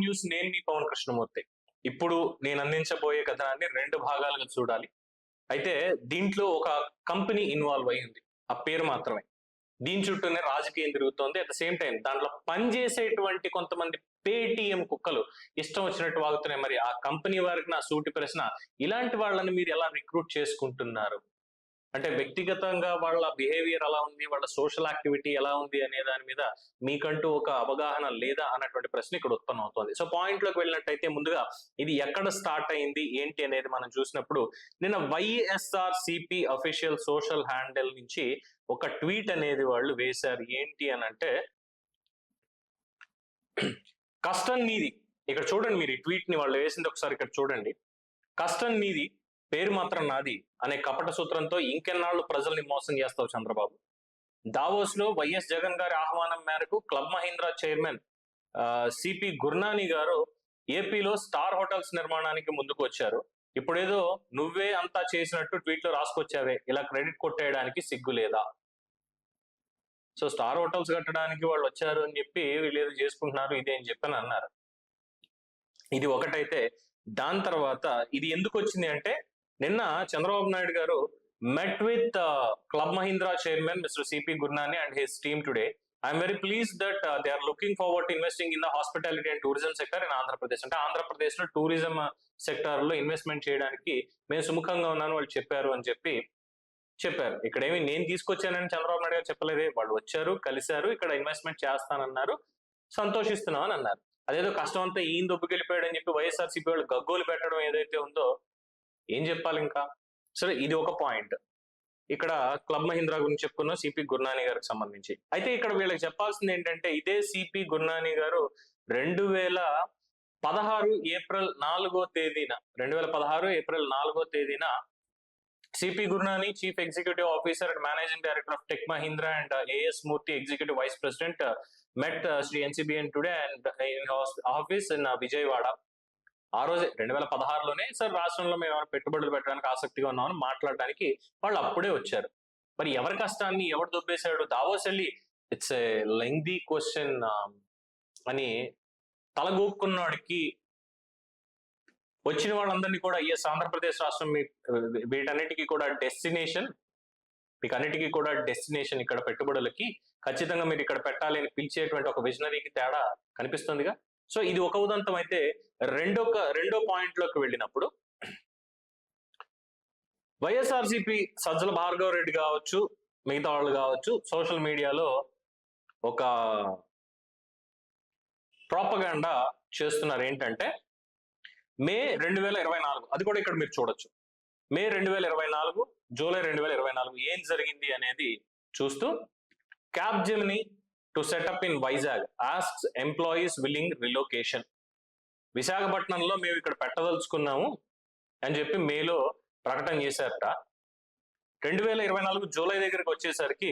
News. నేను మీ పవన్ కృష్ణమూర్తి. ఇప్పుడు నేను అందించబోయే కథనాన్ని 2 భాగాలుగా చూడాలి. అయితే దీంట్లో ఒక కంపెనీ ఇన్వాల్వ్ అయి ఉంది, ఆ పేరు మాత్రమే. దీని చుట్టూనే రాజకీయం తిరుగుతోంది. అట్ ద సేమ్ టైం దాంట్లో పనిచేసేటువంటి కొంతమంది పేటిఎం కుక్కలు ఇష్టం వచ్చినట్టు వాగుతున్నాయి. మరి ఆ కంపెనీ వారికి నా సూటి ప్రశ్న, ఇలాంటి వాళ్ళని మీరు ఎలా రిక్రూట్ చేసుకుంటున్నారు? అంటే వ్యక్తిగతంగా వాళ్ళ బిహేవియర్ ఎలా ఉంది, వాళ్ళ సోషల్ యాక్టివిటీ ఎలా ఉంది అనే దాని మీద మీకంటూ ఒక అవగాహన లేదా అన్నటువంటి ప్రశ్న ఇక్కడ ఉత్పన్నం అవుతుంది. సో పాయింట్ లోకి వెళ్ళినట్టయితే ముందుగా ఇది ఎక్కడ స్టార్ట్ అయింది ఏంటి అనేది మనం చూసినప్పుడు, నిన్న వైఎస్ఆర్సిపి అఫీషియల్ సోషల్ హ్యాండిల్ నుంచి ఒక ట్వీట్ అనేది వాళ్ళు వేశారు. ఏంటి అని అంటే, కష్టం మీది. ఇక్కడ చూడండి, మీరు ఈ ట్వీట్ ని వాళ్ళు వేసింది ఒకసారి ఇక్కడ చూడండి. కష్టం మీది, పేరు మాత్రం నాది అనే కపట సూత్రంతో ఇంకెన్నాళ్ళు ప్రజల్ని మోసం చేస్తావు చంద్రబాబు. దావోస్ లో వైఎస్ జగన్ గారి ఆహ్వానం మేరకు club Mahindra chairman CP Gurnani గారు ఏపీలో స్టార్ హోటల్స్ నిర్మాణానికి ముందుకు వచ్చారు. ఇప్పుడేదో నువ్వే అంతా చేసినట్టు ట్వీట్ లో రాసుకొచ్చావే, ఇలా క్రెడిట్ కొట్టేయడానికి సిగ్గు లేదా? సో స్టార్ హోటల్స్ కట్టడానికి వాళ్ళు వచ్చారు అని చెప్పి వీళ్ళు ఏదో చేసుకుంటున్నారు ఇది అని చెప్పని అన్నారు. ఇది ఒకటైతే, దాని తర్వాత ఇది ఎందుకు వచ్చింది అంటే, నిన్న చంద్రబాబు నాయుడు గారు met with Club Mahindra chairman Mr. CP Gurnani and his team today. I am very pleased that they are looking forward to investing in the hospitality and tourism sector in Andhra Pradesh. అంటే ఆంధ్రప్రదేశ్ లో tourism sector లో investment చేయడానికి మేము సుముఖంగా ఉన్నాను వాళ్ళు చెప్పారు అని చెప్పారు. ఇక్కడ ఏమి నేను తీసుకొచ్చానని చంద్రబాబు నాయుడు గారు చెప్పలేదే, వాళ్ళు వచ్చారు, కలిశారు, ఇక్కడ ఇన్వెస్ట్మెంట్ చేస్తానన్నారు, సంతోషిస్తున్నాం అని అన్నారు. అదేదో కష్టం అంతా ఈయన దొబ్బుకెళ్ళిపోయాడు అని చెప్పి వైఎస్ఆర్సీపీ వాళ్ళు గగ్గోలు పెట్టడం ఏదైతే ఉందో ఏం చెప్పాలి ఇంకా. సరే, ఇది ఒక పాయింట్. ఇక్కడ క్లబ్ మహీంద్రా గురించి చెప్పుకున్నాం, సిపి గుర్నాని గారికి సంబంధించి. అయితే ఇక్కడ వీళ్ళకి చెప్పాల్సింది ఏంటంటే, ఇదే సిపి గుర్నాని గారు 2016 ఏప్రిల్ 4వ తేదీన CP Gurnani, chief executive officer and managing director of tech Mahindra and AS Murthy, executive vice president, met Sri NCBN today and in office in Vijayawada. ఆ రోజే 2016లోనే సార్ రాష్ట్రంలో మేము పెట్టుబడులు పెట్టడానికి ఆసక్తిగా ఉన్నామని మాట్లాడడానికి వాళ్ళు అప్పుడే వచ్చారు. మరి ఎవరి కష్టాన్ని ఎవరు దొబ్బేశాడు? దావోస్ వెళ్ళి ఇట్స్ ఏ లెంగ్దీ క్వశ్చన్ అని తలగొక్కున్నవాడికి వచ్చిన వాళ్ళందరినీ కూడా, ఎస్ ఆంధ్రప్రదేశ్ రాష్ట్రం వీటన్నిటికీ కూడా డెస్టినేషన్, మీకు అన్నిటికీ కూడా డెస్టినేషన్ ఇక్కడ పెట్టుబడులకి, ఖచ్చితంగా మీరు ఇక్కడ పెట్టాలి అని పిలిచేటువంటి ఒక విజనరీకి తేడా కనిపిస్తుందిగా. సో ఇది ఒక ఉదంతం. అయితే రెండో పాయింట్ లోకి వెళ్ళినప్పుడు, వైఎస్ఆర్సీపీ సజ్జల భార్గవ రెడ్డి కావచ్చు, మిగతా వాళ్ళు కావచ్చు, సోషల్ మీడియాలో ఒక ప్రాపగాండా చేస్తున్నారు. ఏంటంటే, మే 2024, అది కూడా ఇక్కడ మీరు చూడొచ్చు, మే 2024, జూలై 2024 ఏం జరిగింది అనేది చూస్తూ, Capgemini to set up in Vizag asks employees willing relocation. విశాఖపట్నంలో మేము ఇక్కడ పెట్టదలుచుకున్నాము అని చెప్పి మేలో ప్రకటన చేశారట. 2024 జూలై దగ్గరకు వచ్చేసరికి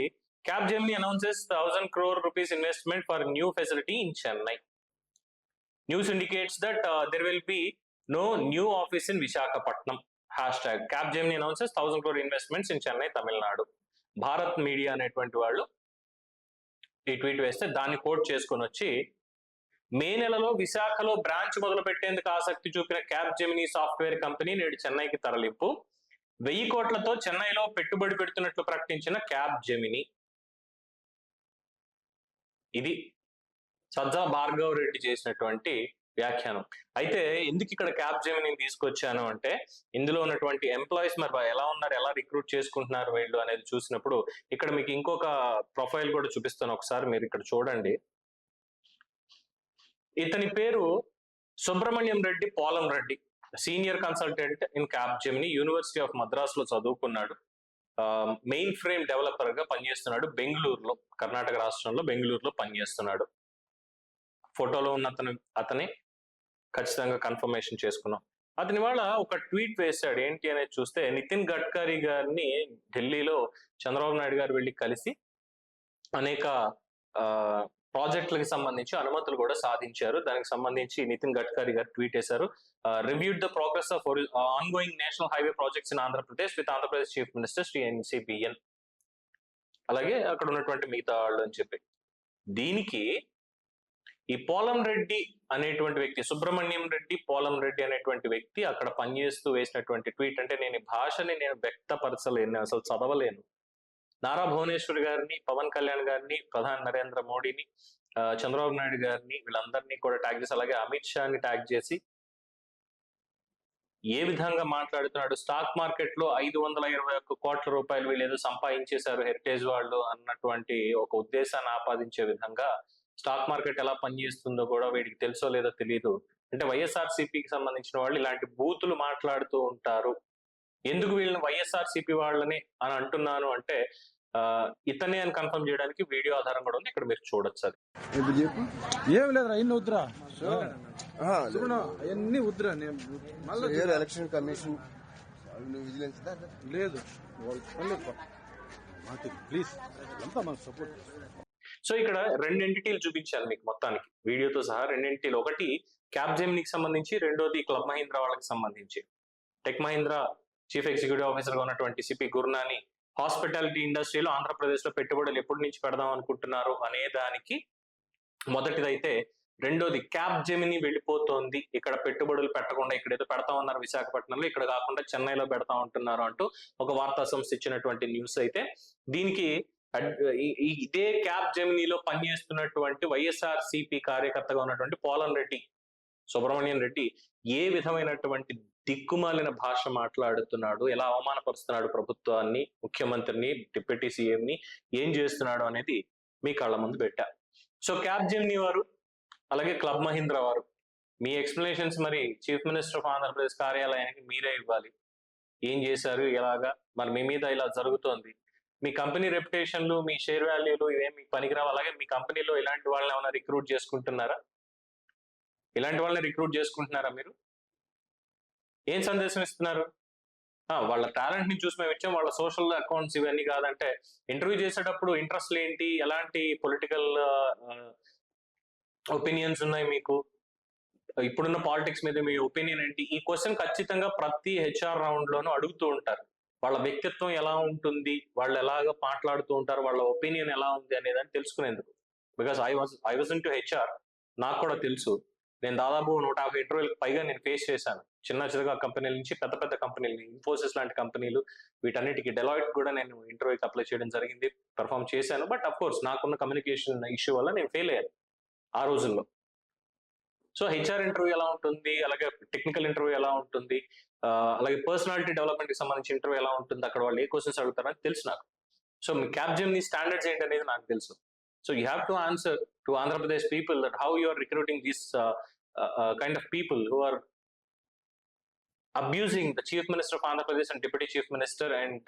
Capgemini announces 1000 crore rupees investment for new facility in Chennai. News indicates that there will be no new office in Visakhapatnam. Hashtag Capgemini announces 1000 crore investments in Chennai, Tamil Nadu. Bharat media అనేటువంటి వాళ్ళు ఈ ట్వీట్ వేస్తే దాన్ని coat చేసుకొని వచ్చి, మే నెలలో విశాఖలో branch మొదలు పెట్టేందుకు ఆసక్తి చూపిన క్యాబ్జెమిని సాఫ్ట్వేర్ కంపెనీ నేడు చెన్నైకి తరలింపు. 1000 కోట్లతో చెన్నైలో పెట్టుబడి పెడుతున్నట్లు ప్రకటించిన క్యాబ్జెమిని. ఇది సజ్జల భార్గవ రెడ్డి చేసినటువంటి వ్యాఖ్యానం. అయితే ఎందుకు ఇక్కడ క్యాబ్జెమిని తీసుకొచ్చాను అంటే, ఇందులో ఉన్నటువంటి ఎంప్లాయీస్ మరి ఎలా ఉన్నారు, ఎలా రిక్రూట్ చేసుకుంటున్నారు వీళ్ళు అనేది చూసినప్పుడు, ఇక్కడ మీకు ఇంకొక ప్రొఫైల్ కూడా చూపిస్తాను, ఒకసారి మీరు ఇక్కడ చూడండి. ఇతని పేరు Subrahmanyam Reddy Polam Reddy, senior consultant in Capgemini, university of Madras లో చదువుకున్నాడు. మెయిన్ ఫ్రేమ్ డెవలపర్ గా పనిచేస్తున్నాడు బెంగళూరులో, కర్ణాటక రాష్ట్రంలో బెంగళూరులో పనిచేస్తున్నాడు. ఫోటోలో ఉన్న అతని ఖచ్చితంగా కన్ఫర్మేషన్ చేసుకున్నాం. అతని వాళ్ళ ఒక ట్వీట్ వేశాడు. ఏంటి అనేది చూస్తే, నితిన్ గడ్కరీ గారిని ఢిల్లీలో చంద్రబాబు నాయుడు గారు వెళ్ళి కలిసి అనేక ప్రాజెక్టులకు సంబంధించి అనుమతులు కూడా సాధించారు. దానికి సంబంధించి నితిన్ గడ్కరీ గారు ట్వీట్ చేశారు, reviewed the progress of ongoing national highway projects in Andhra Pradesh with Andhra Pradesh chief minister Shri NCBN, అలాగే అక్కడ ఉన్నటువంటి మిగతా వాళ్ళు అని చెప్పి. దీనికి ఈ పోలం రెడ్డి అనేటువంటి వ్యక్తి, సుబ్రహ్మణ్యం రెడ్డి పోలం రెడ్డి అనేటువంటి వ్యక్తి అక్కడ పనిచేస్తూ వేసినటువంటి ట్వీట్, అంటే నేను ఈ భాషని నేను వ్యక్తపరచలేను, నేను అసలు చదవలేను. నారా భువనేశ్వర్ గారిని, పవన్ కళ్యాణ్ గారిని, ప్రధాని నరేంద్ర మోడీని, చంద్రబాబు నాయుడు గారిని, వీళ్ళందరినీ కూడా ట్యాగ్ చేసి, అలాగే అమిత్ షాని ట్యాగ్ చేసి ఏ విధంగా మాట్లాడుతున్నాడు, స్టాక్ మార్కెట్ లో 521 కోట్ల రూపాయలు వీళ్ళు ఏదో సంపాదించేశారు హెరిటేజ్ వాళ్ళు అన్నటువంటి ఒక ఉద్దేశాన్ని ఆపాదించే విధంగా స్టాక్ మార్కెట్ ఎలా పనిచేస్తుందో కూడా వీడికి తెలుసో లేదో తెలియదు. అంటే వైఎస్ఆర్సీపీకి సంబంధించిన వాళ్ళు ఇలాంటి బూతులు మాట్లాడుతూ ఉంటారు. ఎందుకు వీళ్ళని వైఎస్ఆర్సీపీ వాళ్ళని అని అంటున్నాను అంటే ఇతనే అని కన్ఫర్మ్ చేయడానికి వీడియో ఆధారం కూడా ఉంది, ఇక్కడ మీరు చూడొచ్చు. అది ఏం లేదురా, ఇన్ని వద్దురా అవన్నీ వద్దురా. ఎలక్షన్ కమిషన్ విజిలెన్స్ లేదు ప్లీజ్ అంతా మాకు సపోర్ట్. సో ఇక్కడ 2 ఎంటిటీలు చూపించాను మీకు మొత్తానికి వీడియోతో సహా. 2 ఎంటిటీలు, ఒకటి క్యాబ్ జెమినీకి సంబంధించి, రెండోది క్లబ్ మహీంద్రా వాళ్ళకి సంబంధించి. Tech Mahindra chief executive officer గా ఉన్నటువంటి సిపి గురునాని హాస్పిటాలిటీ ఇండస్ట్రీలో ఆంధ్రప్రదేశ్ లో పెట్టుబడులు ఎప్పటి నుంచి పెడదాం అనుకుంటున్నారు అనే దానికి మొదటిదైతే. రెండోది క్యాబ్ జెమినీ వెళ్ళిపోతోంది, ఇక్కడ పెట్టుబడులు పెట్టకుండా ఇక్కడ ఏదో పెడతా ఉన్నారు విశాఖపట్నంలో, ఇక్కడ కాకుండా చెన్నైలో పెడతా ఉంటున్నారు అంటూ ఒక వార్తా సంస్థ ఇచ్చినటువంటి న్యూస్ అయితే. దీనికి ఇదే క్యాబ్ జెమినీలో పనిచేస్తున్నటువంటి వైఎస్ఆర్ సిపి కార్యకర్తగా ఉన్నటువంటి పోలం రెడ్డి, సుబ్రహ్మణ్యం రెడ్డి ఏ విధమైనటువంటి దిక్కుమాలిన భాష మాట్లాడుతున్నాడు, ఎలా అవమానపరుస్తున్నాడు ప్రభుత్వాన్ని, ముఖ్యమంత్రిని, డిప్యూటీ సీఎంని, ఏం చేస్తున్నాడు అనేది మీ కళ్ళ ముందు పెట్టా. సో క్యాబ్ జెమినీ వారు అలాగే క్లబ్ మహీంద్రా వారు మీ ఎక్స్ప్లెనేషన్స్ మరి చీఫ్ మినిస్టర్ ఆఫ్ ఆంధ్రప్రదేశ్ కార్యాలయానికి మీరే ఇవ్వాలి. ఏం చేశారు, ఎలాగా, మరి మీ మీద ఇలా జరుగుతోంది, మీ కంపెనీ రెప్యుటేషన్లు, మీ షేర్ వాల్యూలు ఇవేం మీకు పనికిరావు. అలాగే మీ కంపెనీలో ఇలాంటి వాళ్ళని ఏమైనా రిక్రూట్ చేసుకుంటున్నారా? ఇలాంటి వాళ్ళని రిక్రూట్ చేసుకుంటున్నారా మీరు? ఏం సందేశం ఇస్తున్నారు? వాళ్ళ టాలెంట్ ని చూసి మేము ఇచ్చాం, వాళ్ళ సోషల్ అకౌంట్స్ ఇవన్నీ కాదంటే ఇంటర్వ్యూ చేసేటప్పుడు ఇంట్రెస్ట్లు ఏంటి, ఎలాంటి పొలిటికల్ ఒపీనియన్స్ ఉన్నాయి మీకు, ఇప్పుడున్న పాలిటిక్స్ మీద మీ ఒపీనియన్ ఏంటి? ఈ క్వశ్చన్ ఖచ్చితంగా ప్రతి హెచ్ఆర్ రౌండ్ లోనూ అడుగుతూ ఉంటారు. వాళ్ళ వ్యక్తిత్వం ఎలా ఉంటుంది, వాళ్ళు ఎలాగ మాట్లాడుతూ ఉంటారు, వాళ్ళ ఒపీనియన్ ఎలా ఉంది అనేదాన్ని తెలుసుకునేందుకు. Because I was in to HR, నాకు కూడా తెలుసు. నేను దాదాపు 150 ఇంటర్వ్యూలకు పైగా నేను ఫేస్ చేశాను. చిన్న చిన్నగా కంపెనీల నుంచి పెద్ద పెద్ద కంపెనీలు, ఇన్ఫోసిస్ లాంటి కంపెనీలు, వీటన్నిటికీ డెలాయిట్ కూడా నేను ఇంటర్వ్యూకి అప్లై చేయడం జరిగింది, పర్ఫామ్ చేశాను. బట్ అఫ్ కోర్స్ నాకున్న కమ్యూనికేషన్ ఇష్యూ వల్ల నేను ఫెయిల్ అయ్యాను ఆ రోజుల్లో. సో హెచ్ఆర్ ఇంటర్వ్యూ ఎలా ఉంటుంది, అలాగే టెక్నికల్ ఇంటర్వ్యూ ఎలా ఉంటుంది, అలాగే పర్సనాలిటీ డెవలప్మెంట్ కి సంబంధించి ఇంటర్వ్యూ ఎలా ఉంటుంది, అక్కడ వాళ్ళు ఏ క్వశ్చన్స్ అడుగుతారని తెలుసు నాకు. సో మీ క్యాబ్ జెమినీ స్టాండర్డ్స్ ఏంటి అనేది నాకు తెలుసు. So you have to answer to Andhra Pradesh people that how you are recruiting this kind of people who are abusing the Chief Minister of Andhra Pradesh and Deputy Chief Minister and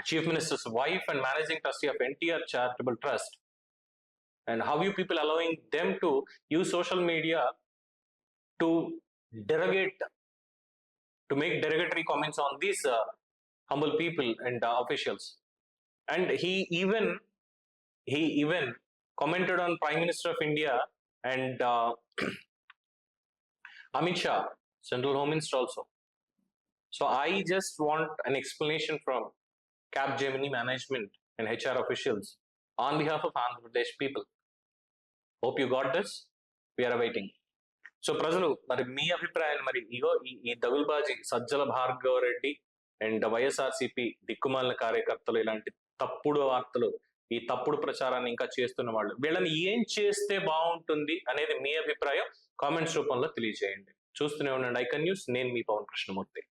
Chief Minister's wife and Managing Trustee of NTR Charitable Trust. And how you people allowing them to use social media to derogate, to make derogatory comments on these humble people and officials. And he even commented on Prime Minister of India and Amit Shah, Central Home Minister also. So I just want an explanation from Cap Gemini management and HR officials on behalf of Andhra Pradesh people. Hope you got this. We are awaiting. So ప్రజలు మరి మీ అభిప్రాయాలు మరి ఇగో ఈ దగుల్బాజీ Sajjala Bhargava Reddy and YSRCP దిక్కుమాలిన కార్యకర్తలు, ఇలాంటి తప్పుడు వార్తలు, ఈ తప్పుడు ప్రచారాన్ని ఇంకా చేస్తున్న వాళ్ళు, వీళ్ళని ఏం చేస్తే బాగుంటుంది అనేది మీ అభిప్రాయం కామెంట్స్ రూపంలో తెలియజేయండి. చూస్తూనే ఉండండి ఐకాన్ న్యూస్. నేను మీ పవన్ కృష్ణమూర్తి.